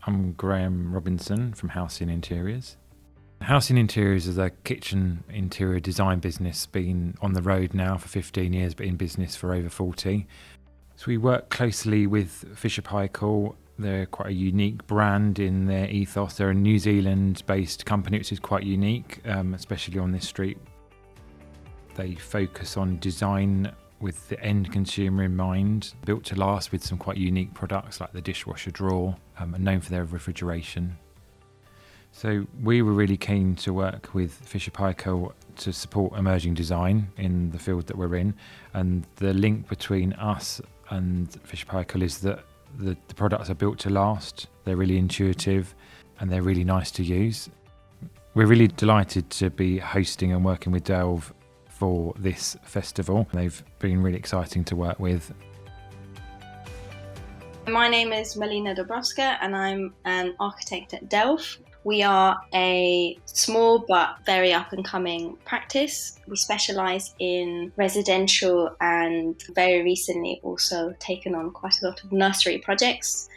I'm Graham Robinson from Halcyon Interiors. Halcyon Interiors is a kitchen interior design business, been on the road now for 15 years, but in business for over 40. So we work closely with Fisher Paykel. They're quite a unique brand in their ethos. They're a New Zealand-based company, which is quite unique, especially on this street. They focus on design with the end consumer in mind, built to last with some quite unique products like the dishwasher drawer, and known for their refrigeration. So we were really keen to work with Fisher Paykel to support emerging design in the field that we're in, and the link between us and Fisher Paykel is that the products are built to last, they're really intuitive, and they're really nice to use. We're really delighted to be hosting and working with Delve for this festival. They've been really exciting to work with. My name is Melina Dobrowska and I'm an architect at Delve. We are a small but very up-and-coming practice. We specialise in residential and very recently also taken on quite a lot of nursery projects.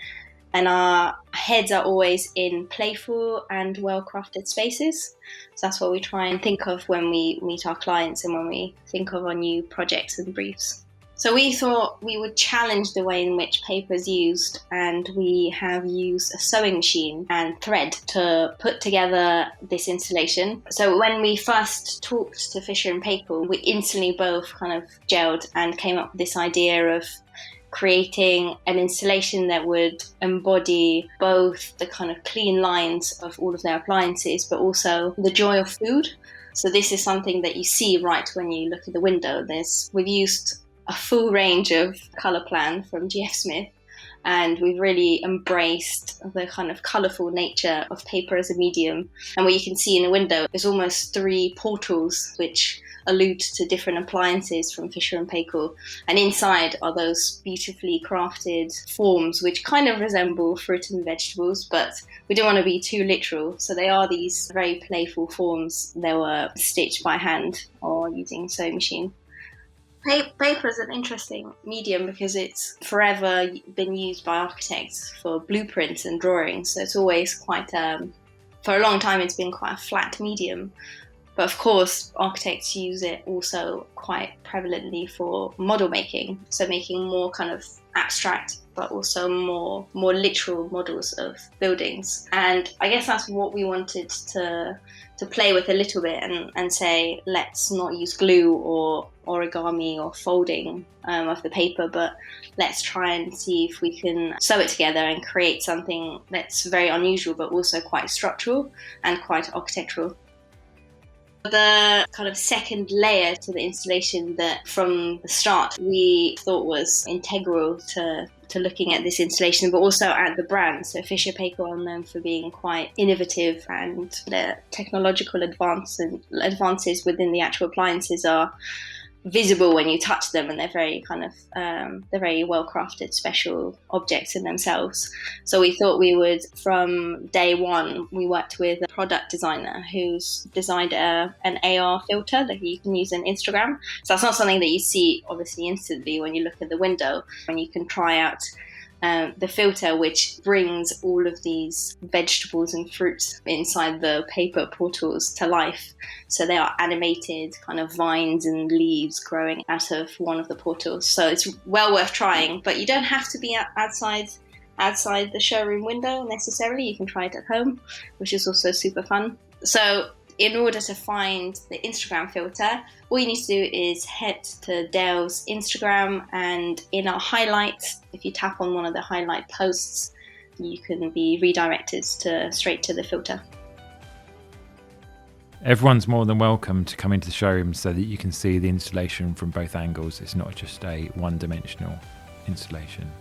And our heads are always in playful and well-crafted spaces. So that's what we try and think of when we meet our clients and when we think of our new projects and briefs. So we thought we would challenge the way in which paper is used, and we have used a sewing machine and thread to put together this installation. So when we first talked to Fisher and Paykel, we instantly both kind of gelled and came up with this idea of creating an installation that would embody both the kind of clean lines of all of their appliances, but also the joy of food. So this is something that you see right when you look at the window. We've used a full range of colour plan from GF Smith, and we've really embraced the kind of colourful nature of paper as a medium. And what you can see in the window is almost 3 portals which allude to different appliances from Fisher and Paykel. And inside are those beautifully crafted forms which kind of resemble fruit and vegetables, but we don't want to be too literal. So they are these very playful forms that were stitched by hand or using sewing machine. Paper is an interesting medium because it's forever been used by architects for blueprints and drawings. So it's always quite, for a long time, it's been quite a flat medium. But of course, architects use it also quite prevalently for model making. So making more kind of abstract, but also more literal models of buildings. And I guess that's what we wanted to play with a little bit and say, let's not use glue or origami or folding of the paper, but let's try and see if we can sew it together and create something that's very unusual, but also quite structural and quite architectural. The kind of second layer to the installation that from the start we thought was integral to looking at this installation, but also at the brand. So Fisher Paykel are known for being quite innovative, and the technological advances within the actual appliances are visible when you touch them, and they're very kind of they're very well crafted special objects in themselves. So we thought we would, from day one, we worked with a product designer who's designed an AR filter that you can use on Instagram. So that's not something that you see obviously instantly when you look at the window, when you can try out the filter, which brings all of these vegetables and fruits inside the paper portals to life. So they are animated kind of vines and leaves growing out of one of the portals. So it's well worth trying, but you don't have to be outside the showroom window necessarily. You can try it at home, which is also super fun. So in order to find the Instagram filter, all you need to do is head to Delve's Instagram, and in our highlights, if you tap on one of the highlight posts, you can be redirected straight to the filter. Everyone's more than welcome to come into the showroom so that you can see the installation from both angles. It's not just a one-dimensional installation.